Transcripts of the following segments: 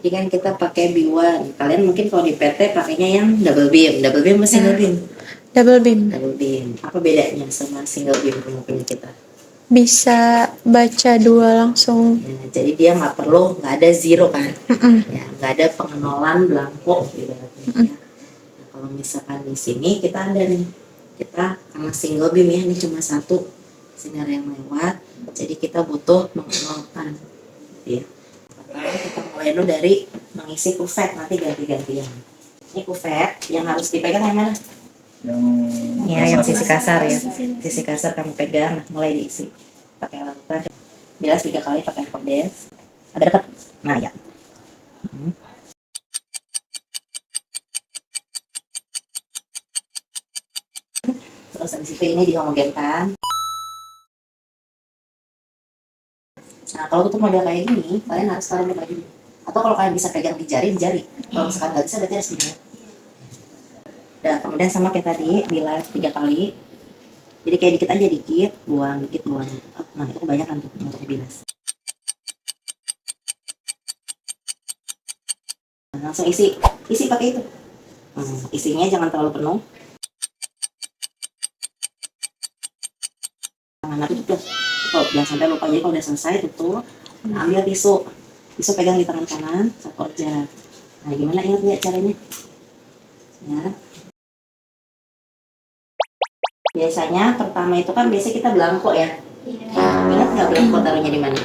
Jadi kan kita pakai B1. Kalian mungkin kalau di PT pakainya yang double beam. Double beam atau single beam? Double beam. Double beam. Apa bedanya sama single beam punya kita? Bisa baca dua langsung. Ya, jadi dia nggak ada zero kan? Ya, nggak ada pengenolan blanko gitu. Ya. Nah, kalau misalkan di sini kita ada nih, kita karena single beam ya, ini cuma satu sinar yang lewat, jadi kita butuh mengenolkan. Ya. Pertama kita mulai dulu dari mengisi kuvert, nanti ganti-gantian. Ini kuvert yang harus dipegang yang mana? Yang sisi kasar ya, sisi kasar kamu pegang. Nah, mulai diisi pakai larutan, bilas 3 kali pakai kordes. Ada dekat, nah ya. Terus habis itu ini dihomogenkan. Nah kalau untuk model kayak gini, kalian harus taruh di baju. Atau kalau kalian bisa pegang di jari, di jari. Kalau misalkan nggak bisa, berarti harus di jari. Dan kemudian sama kayak tadi, bilas 3 kali. Jadi kayak dikit aja, dikit, buang, dikit, buang. Nah itu kebanyakan tuh untuk dibilas. Nah, langsung isi pakai itu. Isinya jangan terlalu penuh. Nah tutup. Jangan sampai lupa. Jadi kalau udah selesai tutup, ambil tisu pegang di tangan kanan, satu aja. Nah gimana, ingat nggak caranya? Ya. Biasanya pertama itu kan biasa kita blanko ya. Ingat nggak blanko taruhnya di mana?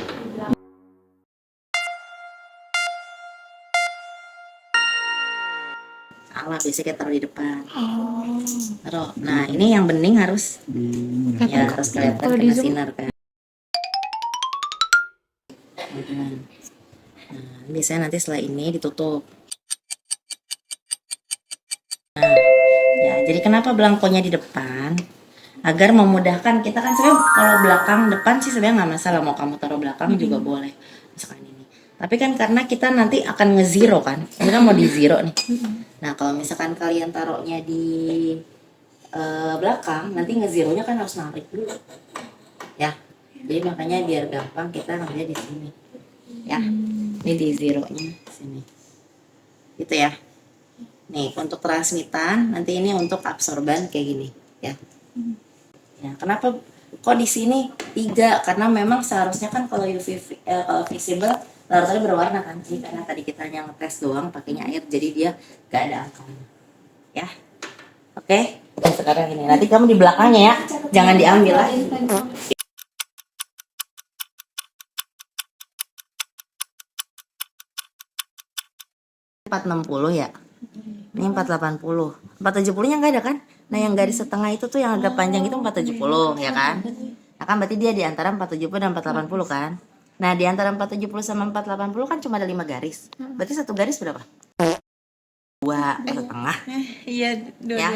Alah, biasanya kita taruh di depan. Taruh. Nah ini yang bening harus ya harus kelihatan kena sinar kan. Nah, biasanya nanti setelah ini ditutup. Nah, ya jadi kenapa belangkonya di depan? Agar memudahkan kita kan sebenarnya kalau belakang depan sih sebenarnya nggak masalah, mau kamu taruh belakang juga boleh misalkan ini. Tapi kan karena kita nanti akan nge-zero kan, kita mau di zero nih. Nah kalau misalkan kalian taruhnya di belakang, nanti nge-zeronya kan harus narik dulu, ya. Jadi makanya biar gampang kita ngambilnya di sini, ya. Ini di zeronya sini, gitu ya. Nih untuk transmitan, nanti ini untuk absorban kayak gini, ya. Ya, kenapa kok di sini 3? Karena memang seharusnya kan kalau kalau visible larutannya berwarna kan. Jadi karena tadi kita hanya ngetes doang pakainya air, jadi dia gak ada angkanya. Ya. Oke. Nah, sekarang ini. Nanti kamu di belakangnya ya. Jangan diambil lah. 460 ya. Ini 480. 470-nya nggak ada kan? Nah, yang garis setengah itu tuh yang agak panjang itu 470 ya kan? Nah, kan berarti dia di antara 470 dan 480 kan? Nah, di antara 470 sama 480 kan cuma ada 5 garis. Berarti satu garis berapa? 2 setengah. Iya, dua. Ya.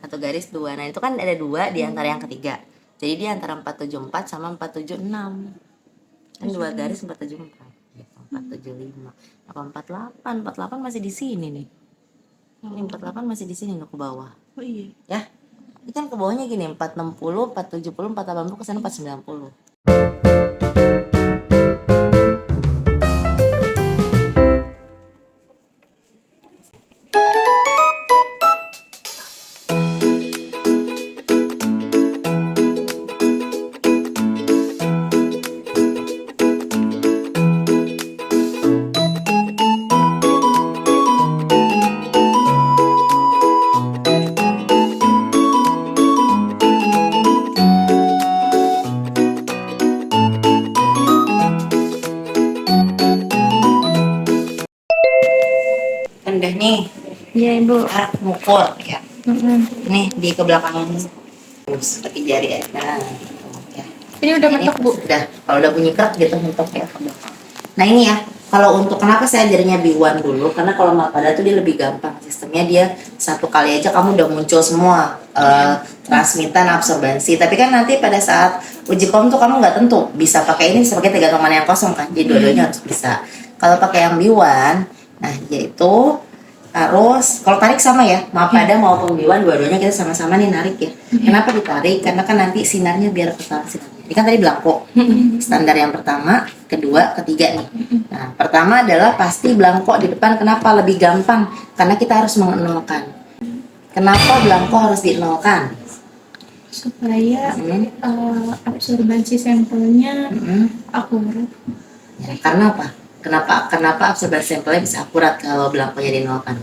Satu garis 2. Nah, itu kan ada 2 di antara yang ketiga. Jadi di antara 474 sama 476. Kan 2 garis 474. 475. 48 masih di sini nih. Ini 48 masih di sini ke bawah. Oh iya. Ya. Ini kan ke bawahnya gini, 460, 470, 480 ke sana 490. Udah nih. Iya Ibu. Kita ngukur ya. Nih di kebelakangan terus pakai jari ya. Nah, ya. Ini udah mentok Bu. Udah. Kalau udah bunyi kerak gitu mentok ya. Nah ini ya. Kalau untuk kenapa saya ajarnya B1 dulu? Karena kalau Mapada tuh dia lebih gampang sistemnya, dia satu kali aja kamu udah muncul semua transmitan, absorbansi. Tapi kan nanti pada saat uji kom tuh kamu nggak tentu bisa pakai ini, bisa pakai tergantung mana yang kosong kan. Jadi dua-duanya harus bisa. Kalau pakai yang B1, nah yaitu harus kalau tarik sama ya, Mapada maupun B1 dua-duanya kita sama-sama nih narik ya. Kenapa ditarik? Karena kan nanti sinarnya biar ketahuan sinarnya. Ini kan tadi belangko. Standar yang pertama, kedua, ketiga nih. Nah, pertama adalah pasti belangko di depan. Kenapa lebih gampang? Karena kita harus mengenolkan. Kenapa belangko harus dienolkan? Supaya absorbansi sampelnya akurat. Ya, karena apa? Kenapa absorbansi sampelnya bisa akurat kalau belangkonya dienolkan?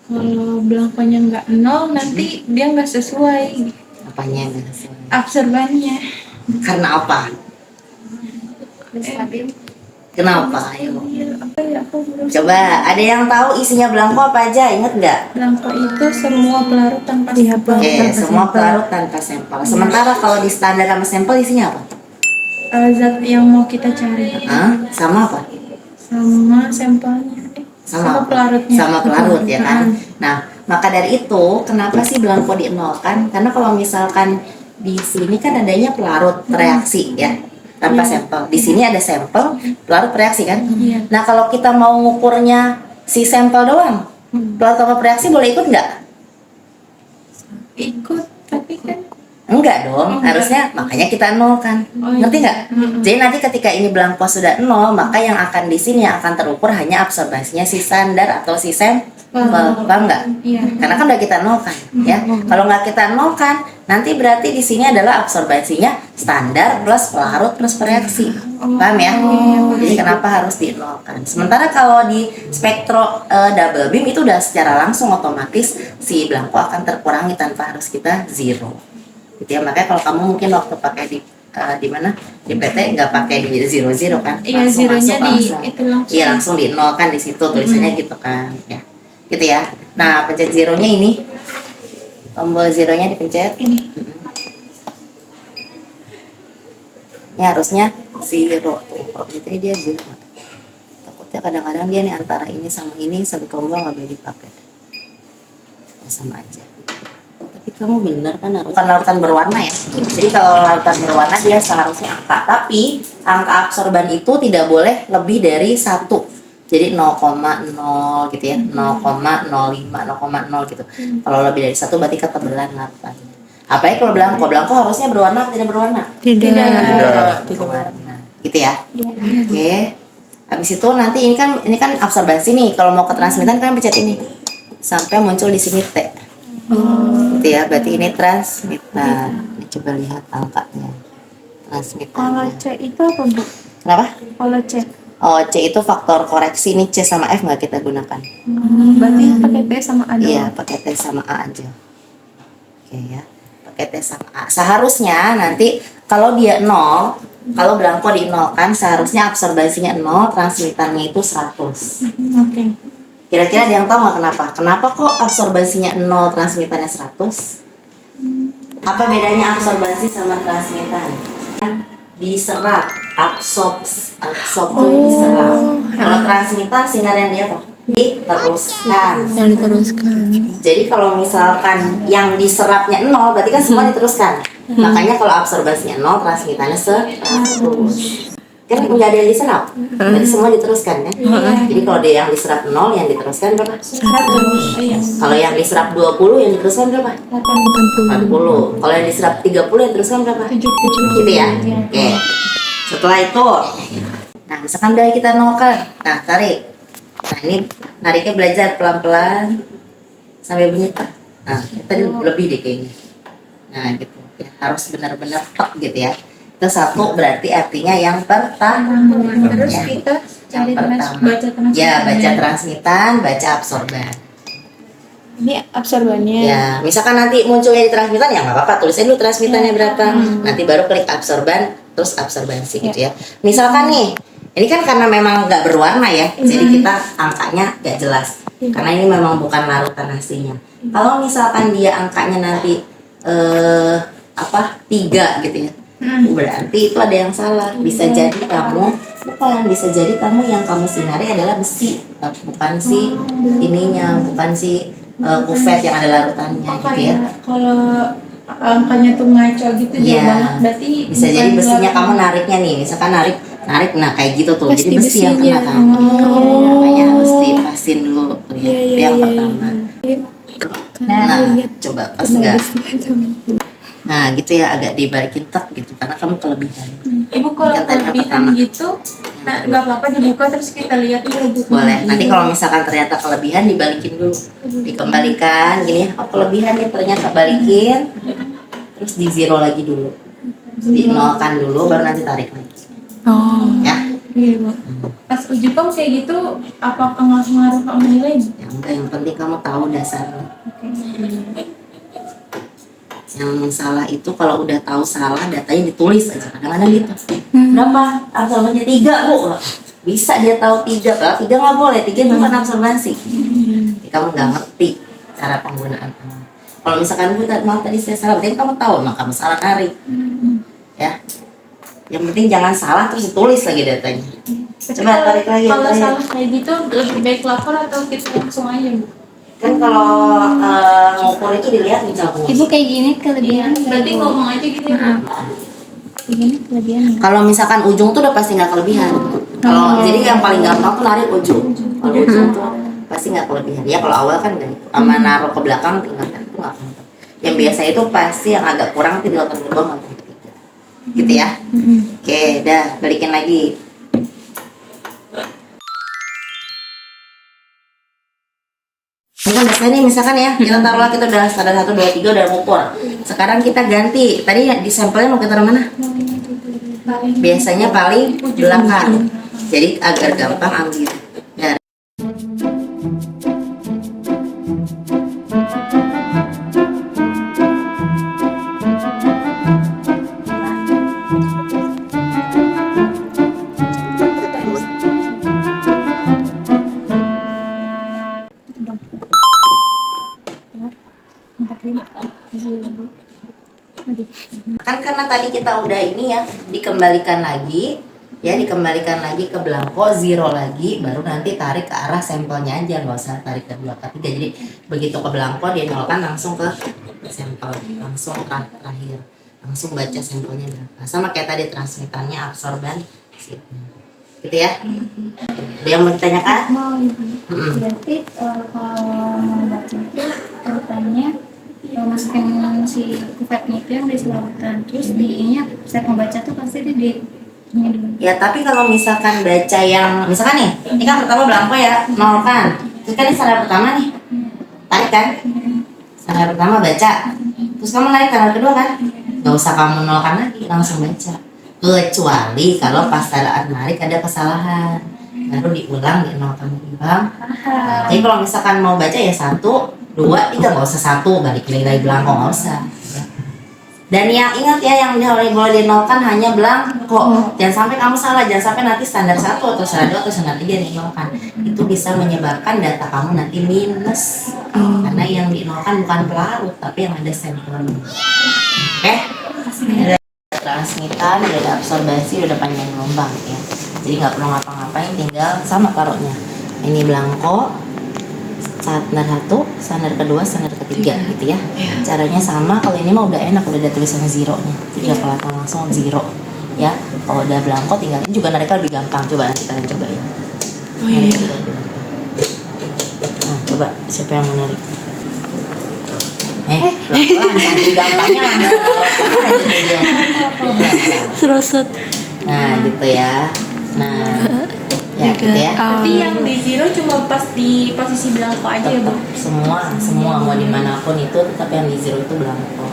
Kalau belangkonya nggak nol, nanti dia nggak sesuai Apanya yang nggak sesuai? absorbannya. Karena apa? Kenapa? Ayo. Apa ya, aku belum. Coba, ada yang tahu isinya belangko apa aja? Ingat nggak? Belangko itu semua pelarut tanpa sampel. Oke, semua pelarut tanpa sampel. Sementara kalau di standar sama sampel isinya apa? Zat yang mau kita cari Hah? Sama apa? sama sampelnya. Sama Apa? pelarutnya. Sama pelarut ya kan. Nah, maka dari itu kenapa sih belangko dienolkan? Karena kalau misalkan di sini kan adanya pelarut reaksi ya tanpa sampel. Di sini ada sampel, pelarut reaksi kan. Iya. Nah, kalau kita mau ngukurnya si sampel doang, pelarut tanpa reaksi boleh ikut nggak? Ikut, tapi kan Enggak dong, harusnya makanya kita nol kan. Ngerti nggak? Jadi nanti ketika ini belangko sudah nol, maka yang akan di sini yang akan terukur hanya absorbansinya si standar atau si sampel, paham nggak? iya. Karena kan udah kita nol kan, ya. Kalau nggak kita nol kan, nanti berarti di sini adalah absorbansinya standar plus pelarut plus reaksi, paham ya? Jadi kenapa harus dinolkan? Sementara kalau di spektro double beam itu udah secara langsung otomatis si belangko akan terkurangi tanpa harus kita zero. Gitu ya, makanya kalau kamu mungkin waktu pakai di mana di PT nggak pakai di zero kan, Iya, langsung zeronya masuk, di langsung itu langsung. iya langsung di nol kan, di situ tulisannya gitu kan ya, gitu ya. Nah, pencet zeronya ini, tombol zeronya dipencet Ini. ini harusnya zero tuh, kalau gitu dia zero. Takutnya kadang-kadang dia nih antara ini sama ini satu tombol nggak boleh dipakai, ya, sama aja. Tapi kamu bener kan, bukan larutan berwarna ya. Jadi kalau larutan berwarna dia seharusnya angka, tapi angka absorban itu tidak boleh lebih dari 1. Jadi 0,0 gitu ya, 0,05, 0,0 gitu. Kalau lebih dari 1 berarti ketebalan larutannya. Apalagi kalau belangko harusnya berwarna atau tidak berwarna? Tidak. Berwarna. Gitu ya. Oke. Habis itu nanti ini kan absorbansi nih. Kalau mau ke transmitan kan pencet ini. Sampai muncul di sini T. Gitu ya, berarti ini transmitan. Ini coba lihat angkanya. Transmitan. Kalau C itu apa, Bu? Kenapa? Kalau C. Oh, C itu faktor koreksi. Ini C sama F nggak kita gunakan? Berarti pakai T sama A doang. Iya, pakai T sama A aja. Oke ya, pakai T sama A. Seharusnya nanti kalau dia 0, kalau belangko di 0 kan, seharusnya absorbansinya 0, transmitannya itu 100. Oke. Kira-kira ada yang tahu nggak kenapa? Kenapa kok absorbansinya 0, transmitannya 100? Apa bedanya absorbansi sama transmitan? Diserap, absorb tuh diserap. Kalau transmitan sinar yang dia apa? Diteruskan. Yang diteruskan. Jadi kalau misalkan yang diserapnya 0, berarti kan semua diteruskan. Makanya kalau absorbansinya 0, transmitannya 100. Kan nggak ada yang diserap, berarti semua diteruskan kan? Jadi kalau ada yang diserap 0, yang diteruskan berapa? 100. Iya. Kalau yang diserap 20, yang diteruskan berapa? 40. Kalau yang diserap 30, yang diteruskan berapa? 70. Gitu ya? Oke. Setelah itu, nah misalkan dari kita nolkan, nah tarik. Nah ini nariknya belajar pelan-pelan sampai bunyi tak. Nah tadi lebih deh kayaknya. Nah gitu, ya, harus benar-benar tek gitu ya. Itu 1 berarti artinya yang pertama. Terus Ya. kita cari Yang pertama. baca transmitan. Ya, baca transmitan, baca absorban. Ini absorbannya. Ya, misalkan nanti munculnya di transmitan ya nggak apa-apa, tulisin dulu transmitannya berapa. Nanti baru klik absorban, terus absorbansi gitu ya. Misalkan nih, ini kan karena memang nggak berwarna ya, jadi kita angkanya nggak jelas. Karena ini memang bukan larutan aslinya. Kalau misalkan dia angkanya nanti 3 gitu ya, berarti itu ada yang salah. Bisa jadi bisa jadi kamu yang kamu sinari adalah besi, bukan si ininya, bukan si kufet yang ada larutannya gitu ya. Kalau angkanya tuh ngaco gitu jauh Iya. banget, berarti Bisa jadi bukan besinya larutan. kamu nariknya nih, misalkan narik, nah kayak gitu tuh. Pasti Jadi besi yang kena besinya. kan. Makanya harus dipasin dulu tuh ya. Itu yang pertama. Nah, coba pas enggak. Nah gitu ya, agak dibalikin tek gitu karena kamu kelebihan. Ibu kalau Yang tadi kelebihan pertama. gitu, nah nggak apa-apa dibuka terus kita lihat dulu Bu. Boleh. Nanti kalau misalkan ternyata kelebihan dibalikin dulu, dikembalikan gini. Oh kelebihan nih ternyata, balikin, terus di zero lagi dulu, dinolkan dulu, baru nanti tarik lagi. Oh. Ya. Iya Bu. Pas uji kom kayak gitu, apakah ngaruh ke nilai? Ya enggak, yang penting kamu tahu dasarnya. Oke. Yang salah itu kalau udah tahu salah, datanya ditulis aja. Kadang-kadang gitu. Berapa? Absorbannya 3 Bu. Bisa dia tahu 3, kalau 3 nggak boleh. 3 bukan absorbansi. Jadi kamu nggak ngerti cara penggunaan kamu. Kalau misalkan Bu maaf tadi saya salah, berarti kamu tahu, maka kamu salah tarik. Ya. Yang penting jangan salah terus ditulis lagi datanya. Coba tarik lagi. Kalau tarik. salah kayak gitu lebih baik lapor atau kita langsung aja Bu? Kan kalau ngukur itu dilihat misal Bu. Ibu kayak gini kelebihan. Berarti ngomong aja gitu ya Bu. Kayak gini kelebihan. Kalau misalkan ujung tuh udah pasti nggak kelebihan. Kalau jadi yang paling gampang tuh narik ujung. Kalau ujung tuh pasti nggak kelebihan. Ya kalau awal kan nggak gitu. Sama naruh ke belakang tinggalkan itu nggak apa-apa. Yang biasa itu pasti yang agak kurang tinggalkan ke bawah atau ketiga. Gitu ya. Oke, dah balikin lagi. Ini kan biasanya nih misalkan ya, kita taruhlah kita udah standar 1, 2, 3 udah ngukur. Sekarang kita ganti. Tadi di sampelnya mau kita taruh mana? Biasanya paling belakang. Jadi agar gampang ambil. Ya. Kan karena tadi kita udah ini ya, dikembalikan lagi ke belangko, zero lagi, baru nanti tarik ke arah sampelnya aja, nggak usah tarik ke 2, ke 3. Jadi begitu ke belangko dia nolkan langsung ke sampel, langsung terakhir, langsung baca sampelnya berapa. Sama kayak tadi transmitannya, absorban, gitu ya. Ada yang mau ditanyakan? Mau ibu. Berarti kalau mau baca itu urutannya masukin si kuvetnya itu yang di selautan, terus di ininya saya membaca tuh pasti di ini dulu. Ya tapi kalau misalkan baca yang misalkan nih, ini kan pertama belangko ya, nol kan. Terus kan ini standar pertama nih, tarik kan? Standar pertama baca, terus kamu narik standar kedua kan? Gak usah kamu nolkan lagi, langsung baca. Kecuali kalau pas saat narik ada kesalahan, baru diulang dinolkan ulang. Jadi kalau misalkan mau baca ya 1, 2, 3, nggak usah 1 balik lagi belangko, nggak usah. Dan yang ingat ya, yang boleh dinolkan hanya belangko. Jangan sampai kamu salah, jangan sampai nanti standar 1 atau standar 2 atau standar 3 dinolkan. Itu bisa menyebabkan data kamu nanti minus. Karena yang dinolkan bukan pelarut, tapi yang ada sampelnya. Oke? Ada transmitan, ada absorbasi, udah panjang gelombang ya. Jadi nggak perlu ngapa-ngapain, tinggal sama taruhnya. Ini belangko, standar 1, standar kedua, standar ketiga gitu ya. Caranya sama. Kalau ini mah udah enak, udah ada tulisannya zero-nya. Tinggal kelihatan langsung zero ya. Kalau udah belangko tinggal ini juga nariknya lebih gampang. Coba nanti kalian cobain. Nah, coba siapa yang mau narik? Pelan-pelan, saking gampangnya Serosot. Nah gitu ya. Nah ya gitu ya. Tapi yang di zero cuma pas di posisi belangko aja ya Bu? Semua mau dimanapun itu tetap yang di zero itu belangko.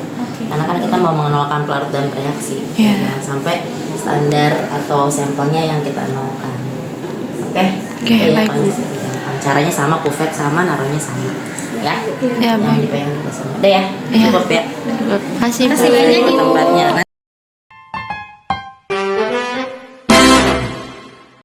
Karena kan kita mau mengenalkan pelarut dan reaksi. Jangan sampai standar atau sampelnya yang kita nolkan. Oke, baik. Caranya sama, kuvet sama, naruhnya sama. Ya, Ya, yang dipegang juga sama. Udah ya, cukup ya. Kasih Tempatnya.